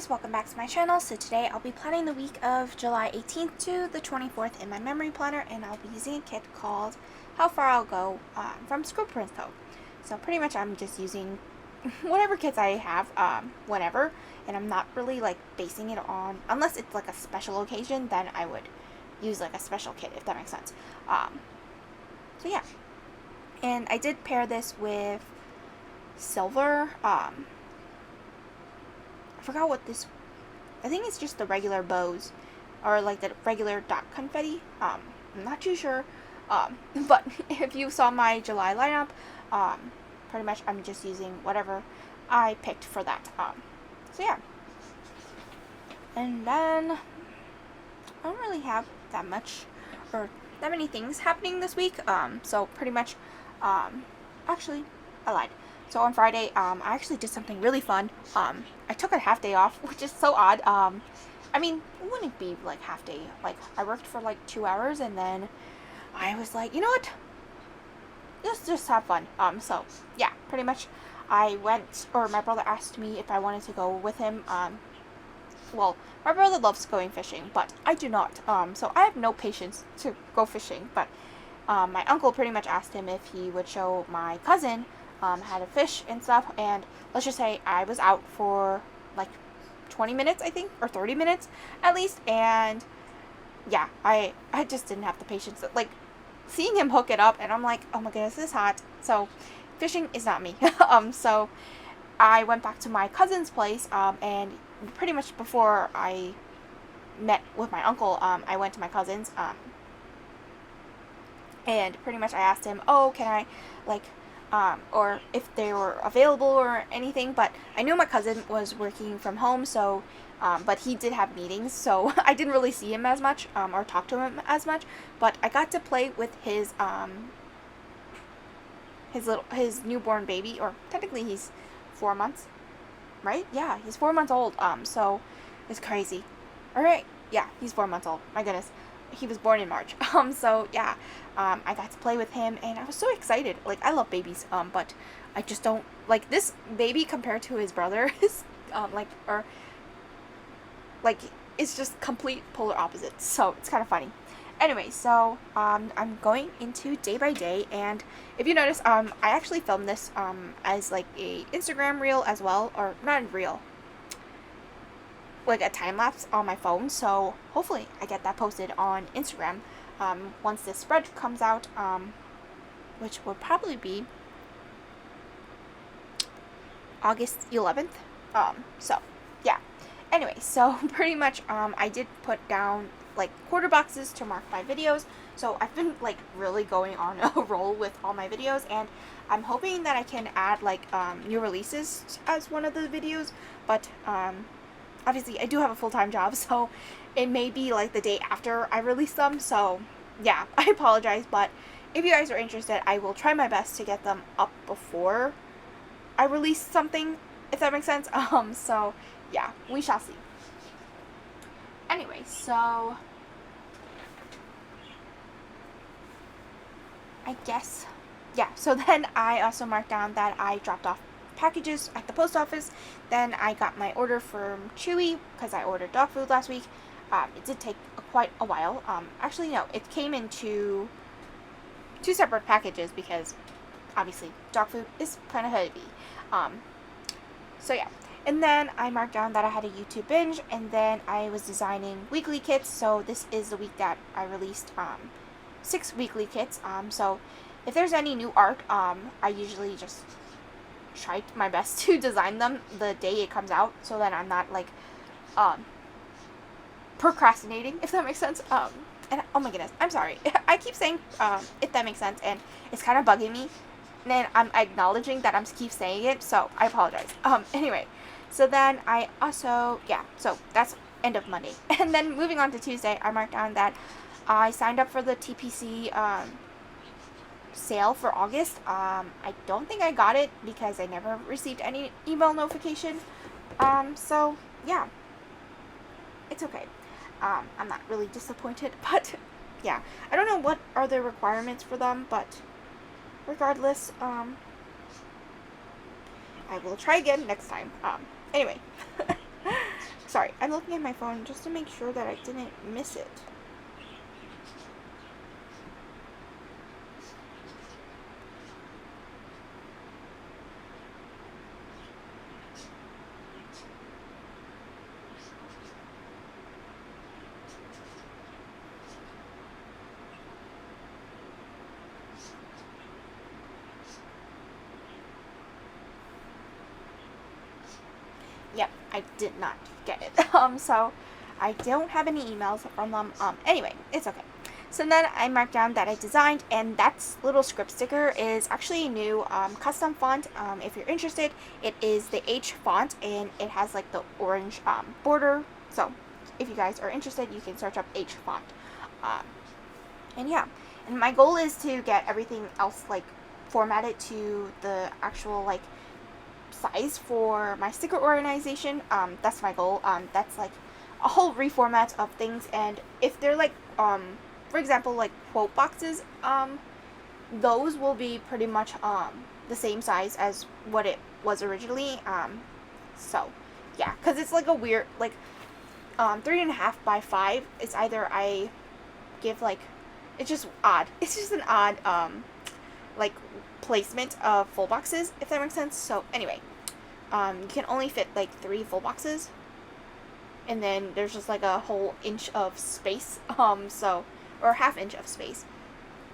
guys, welcome back to my channel. So today I'll be planning the week of July 18th to the 24th in my memory planner, and I'll be using a kit called How Far I'll Go from Scribble. So pretty much I'm just using whatever kits I have whenever, and I'm not really like basing it on, unless it's like a special occasion, then I would use like a special kit, if that makes sense. So yeah, and I did pair this with silver. I forgot what this, I think it's just the regular bows, or like the regular dot confetti. I'm not too sure, but if you saw my July lineup, pretty much I'm just using whatever I picked for that. So yeah, and then I don't really have that much, or that many things happening this week, so pretty much, actually, I lied. So on Friday, I actually did something really fun. I took a half day off, which is so odd. I mean, it wouldn't be like half day. Like, I worked for like 2 hours, and then I was like, you know what? Let's just have fun. So yeah, pretty much I went, or my brother asked me if I wanted to go with him. Well, my brother loves going fishing, but I do not. So I have no patience to go fishing. But my uncle pretty much asked him if he would show my cousin how to fish and stuff, and let's just say I was out for like 20 minutes, I think, or 30 minutes at least, and yeah, I just didn't have the patience. Like, seeing him hook it up, and I'm like, oh my goodness, this is hot. So fishing is not me. So I went back to my cousin's place, and pretty much before I met with my uncle, I went to my cousin's, and pretty much I asked him, oh, can I, like, or if they were available or anything, but I knew my cousin was working from home, so, but he did have meetings, so I didn't really see him as much, or talk to him as much, but I got to play with his newborn baby, or technically he's 4 months, right? Yeah, he's 4 months old, so it's crazy. Alright, yeah, he's 4 months old, my goodness. He was born in March. So yeah, I got to play with him, and I was so excited. Like, I love babies, but I just don't like this baby compared to his brother is it's just complete polar opposites. So it's kind of funny. Anyway, so I'm going into day by day, and if you notice, I actually filmed this as like a Instagram reel as well, or not a reel, like a time lapse on my phone, so hopefully I get that posted on Instagram once this spread comes out, which will probably be August 11th. So yeah. Anyway, so pretty much I did put down like quarter boxes to mark my videos. So I've been like really going on a roll with all my videos, and I'm hoping that I can add like new releases as one of the videos, but obviously I do have a full-time job, so it may be like the day after I release them, so yeah, I apologize, but if you guys are interested, I will try my best to get them up before I release something, if that makes sense. So yeah, we shall see. Anyway, so I guess, yeah, so then I also marked down that I dropped off packages at the post office. Then I got my order from Chewy because I ordered dog food last week. It did take quite a while. Actually, no, it came in two separate packages because obviously dog food is kind of heavy. So yeah, and then I marked down that I had a YouTube binge, and then I was designing weekly kits. So this is the week that I released 6 weekly kits. So if there's any new art, I usually just try my best to design them the day it comes out, so that I'm not like procrastinating, if that makes sense. And oh my goodness, I'm sorry. I keep saying if that makes sense, and it's kind of bugging me, and then I'm acknowledging that I'm keep saying it, so I apologize. Anyway, so then I also, yeah, so that's end of Monday. And then moving on to Tuesday, I marked down that I signed up for the TPC sale for August. I don't think I got it because I never received any email notification. So yeah, it's okay. I'm not really disappointed, but yeah, I don't know what are the requirements for them, but regardless, I will try again next time. Anyway, Sorry, I'm looking at my phone just to make sure that I didn't miss it. Yep, I did not get it. So I don't have any emails from them. Anyway, it's okay. So then I marked down that I designed, and that little script sticker is actually a new custom font. If you're interested, it is the H font, and it has like the orange border. So if you guys are interested, you can search up H font. And yeah, and my goal is to get everything else like formatted to the actual like size for my sticker organization. That's my goal. That's like a whole reformat of things, and if they're like for example like quote boxes, those will be pretty much the same size as what it was originally. So yeah, because it's like a weird like 3.5 by 5. It's either I give like, it's just odd. It's just an odd like placement of full boxes, if that makes sense. So anyway, you can only fit like 3 full boxes, and then there's just like a whole inch of space, so, or half inch of space.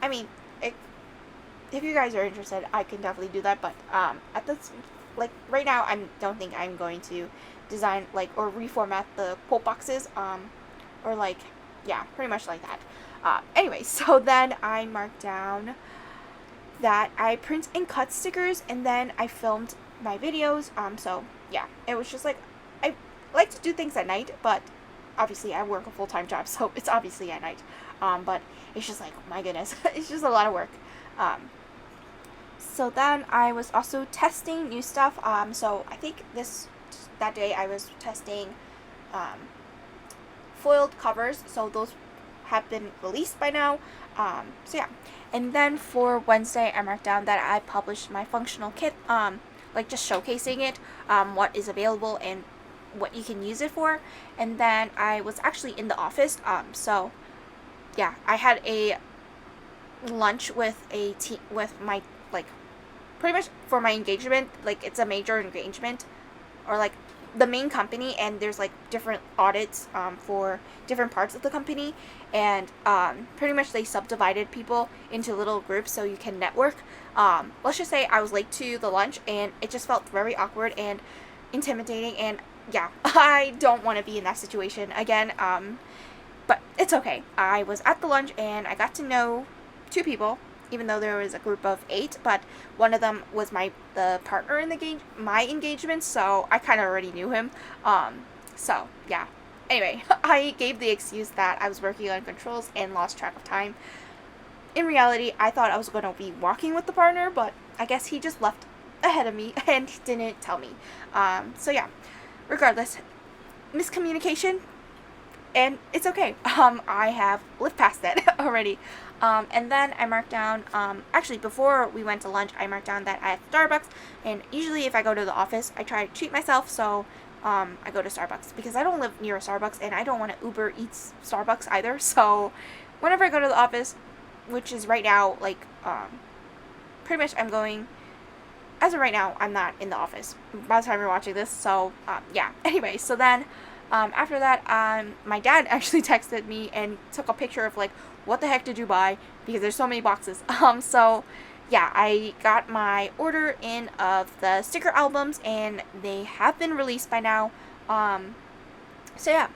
I mean, if you guys are interested, I can definitely do that, but at this, like right now, I don't think I'm going to design like or reformat the quote boxes, or like, yeah, pretty much like that. Anyway, so then I marked down that I print and cut stickers, and then I filmed my videos. So yeah, it was just like, I like to do things at night, but obviously I work a full-time job, so it's obviously at night. But it's just like, oh my goodness, it's just a lot of work. So then I was also testing new stuff. So I think that day I was testing foiled covers, so those have been released by now. So yeah, and then for Wednesday I marked down that I published my functional kit, like just showcasing it, what is available and what you can use it for. And then I was actually in the office, so yeah, I had a lunch with a team, with my, like, pretty much for my engagement. Like, it's a major engagement, or like the main company, and there's like different audits for different parts of the company, and pretty much they subdivided people into little groups so you can network. Let's just say I was late to the lunch, and it just felt very awkward and intimidating, and yeah, I don't want to be in that situation again. But it's okay. I was at the lunch and I got to know 2 people, even though there was a group of 8, but one of them was the partner in my engagement, so I kind of already knew him. So yeah. Anyway, I gave the excuse that I was working on controls and lost track of time. In reality, I thought I was going to be walking with the partner, but I guess he just left ahead of me and didn't tell me. So yeah, regardless, miscommunication, and it's okay. I have lived past that already. And then I marked down, actually before we went to lunch, I marked down that I had Starbucks, and usually if I go to the office, I try to treat myself, so I go to Starbucks, because I don't live near a Starbucks, and I don't want to Uber Eats Starbucks either. So whenever I go to the office, which is right now, like, pretty much I'm going, as of right now, I'm not in the office by the time you're watching this, so yeah. Anyway, so then after that, my dad actually texted me and took a picture of like, what the heck did you buy, because there's so many boxes. So yeah, I got my order in of the sticker albums, and they have been released by now. So yeah.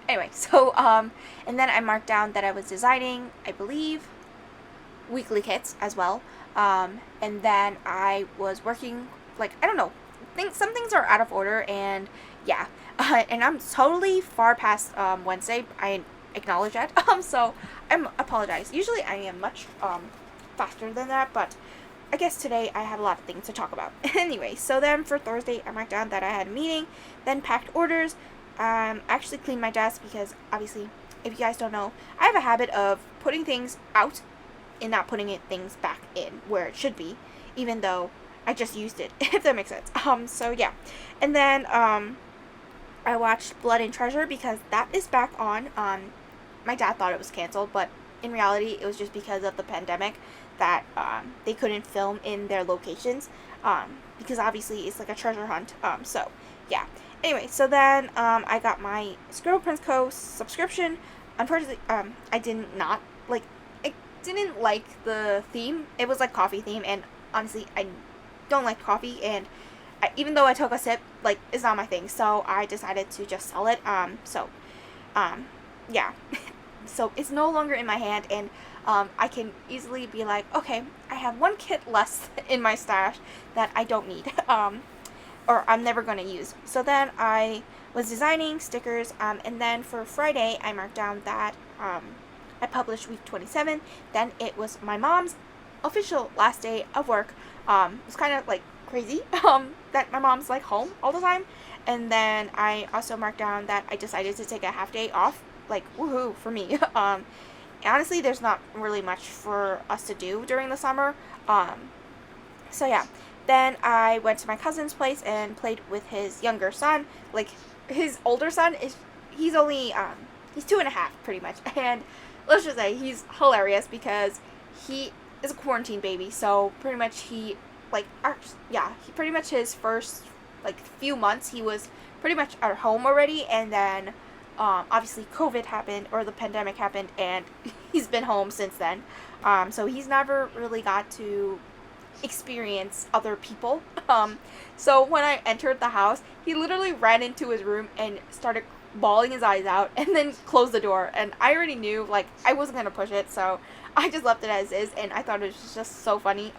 Anyway, so and then I marked down that I was designing, I believe, weekly kits as well. And then I was working, like, I don't know, some things are out of order, and yeah, and I'm totally far past Wednesday. I acknowledge that. So I apologize. Usually I am much faster than that, but I guess today I have a lot of things to talk about. Anyway, so then for Thursday, I marked down that I had a meeting, then packed orders. Actually cleaned my desk, because obviously, if you guys don't know, I have a habit of putting things out and not putting things back in where it should be, even though I just used it, if that makes sense. So yeah, and then I watched Blood and Treasure because that is back on. My dad thought it was canceled, but in reality, it was just because of the pandemic that they couldn't film in their locations. Because obviously it's like a treasure hunt. So yeah. Anyway, so then I got my Scribble Prince Co. subscription. Unfortunately, I did not like. I didn't like the theme. It was like coffee theme, and honestly, I don't like coffee. And even though I took a sip, like it's not my thing. So I decided to just sell it. Yeah. So it's no longer in my hand, and I can easily be like, okay, I have one kit less in my stash that I don't need. Or I'm never going to use. So then I was designing stickers, and then for Friday, I marked down that I published week 27. Then it was my mom's official last day of work. It was kind of like crazy that my mom's like home all the time. And then I also marked down that I decided to take a half day off. Like, woohoo for me. Honestly, there's not really much for us to do during the summer. So yeah. Then I went to my cousin's place and played with his younger son. Like, his older son he's only, he's 2.5 pretty much. And let's just say he's hilarious because he is a quarantine baby. So pretty much he pretty much his first, like, few months he was pretty much at home already. And then, obviously COVID happened, or the pandemic happened, and he's been home since then. So he's never really got to experience other people. So when I entered the house, he literally ran into his room and started bawling his eyes out and then closed the door. And I already knew, like, I wasn't going to push it, so I just left it as is, and I thought it was just so funny.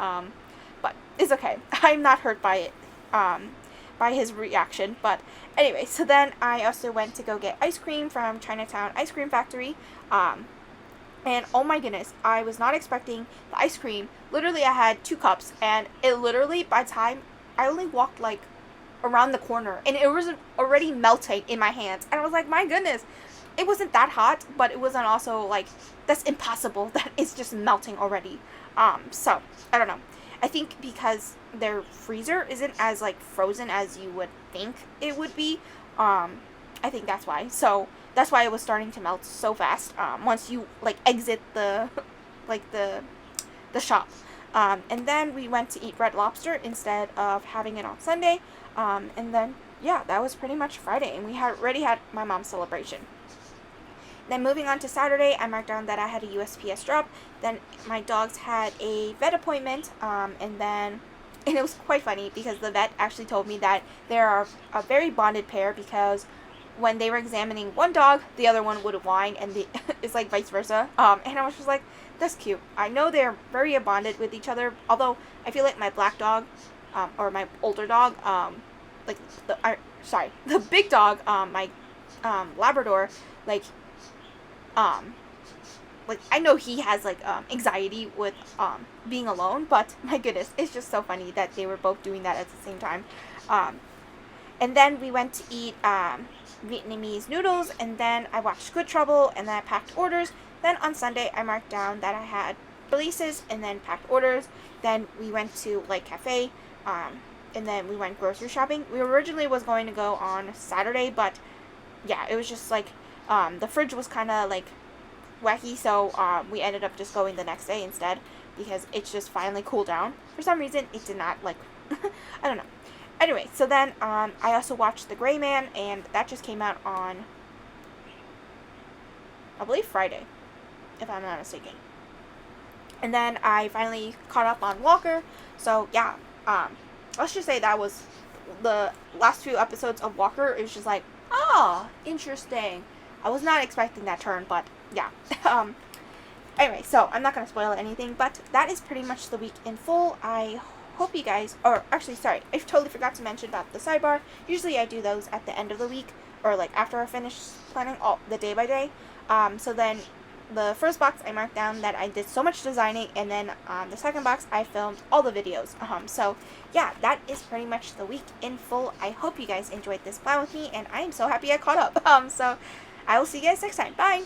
But it's okay. I'm not hurt by it, by his reaction. But anyway, so then I also went to go get ice cream from Chinatown Ice Cream Factory. And oh my goodness, I was not expecting the ice cream. Literally, I had 2 cups, and it literally, by the time, I only walked like around the corner, and it was already melting in my hands. And I was like, my goodness, it wasn't that hot, but it wasn't also like, that's impossible that it's just melting already. So, I don't know. I think because their freezer isn't as like frozen as you would think it would be, I think that's why. So that's why it was starting to melt so fast. Once you like exit the like the shop. And then we went to eat Red Lobster instead of having it on Sunday. And then yeah, that was pretty much Friday, and we had already had my mom's celebration. Then moving on to Saturday, I marked down that I had a USPS drop. Then my dogs had a vet appointment, and it was quite funny because the vet actually told me that they are a very bonded pair because when they were examining one dog, the other one would whine, and it's like vice versa. And I was just like, that's cute. I know they're very bonded with each other, although I feel like my black dog, or my older dog, the big dog, my Labrador, like I know he has like anxiety with being alone, but my goodness, it's just so funny that they were both doing that at the same time. And then we went to eat Vietnamese noodles, and then I watched Good Trouble, and then I packed orders. Then on Sunday, I marked down that I had releases, and then packed orders. Then we went to Lake Cafe, and then we went grocery shopping. We originally was going to go on Saturday, but yeah, it was just like the fridge was kind of like wacky, so we ended up just going the next day instead because it's just finally cooled down. For some reason, it did not, like, I don't know. Anyway, so then I also watched The Gray Man, and that just came out on, I believe, Friday, if I'm not mistaken. And then I finally caught up on Walker, so yeah, let's just say that was the last few episodes of Walker. It was just like, oh, interesting. I was not expecting that turn, but yeah. Anyway, so I'm not going to spoil anything, but that is pretty much the week in full. I hope you guys, or actually, sorry, I totally forgot to mention about the sidebar. Usually I do those at the end of the week, or like after I finish planning all the day by day. So then the first box I marked down that I did so much designing, and then the second box I filmed all the videos. So yeah, that is pretty much the week in full. I hope you guys enjoyed this plan with me, and I am so happy I caught up. So I will see you guys next time. Bye!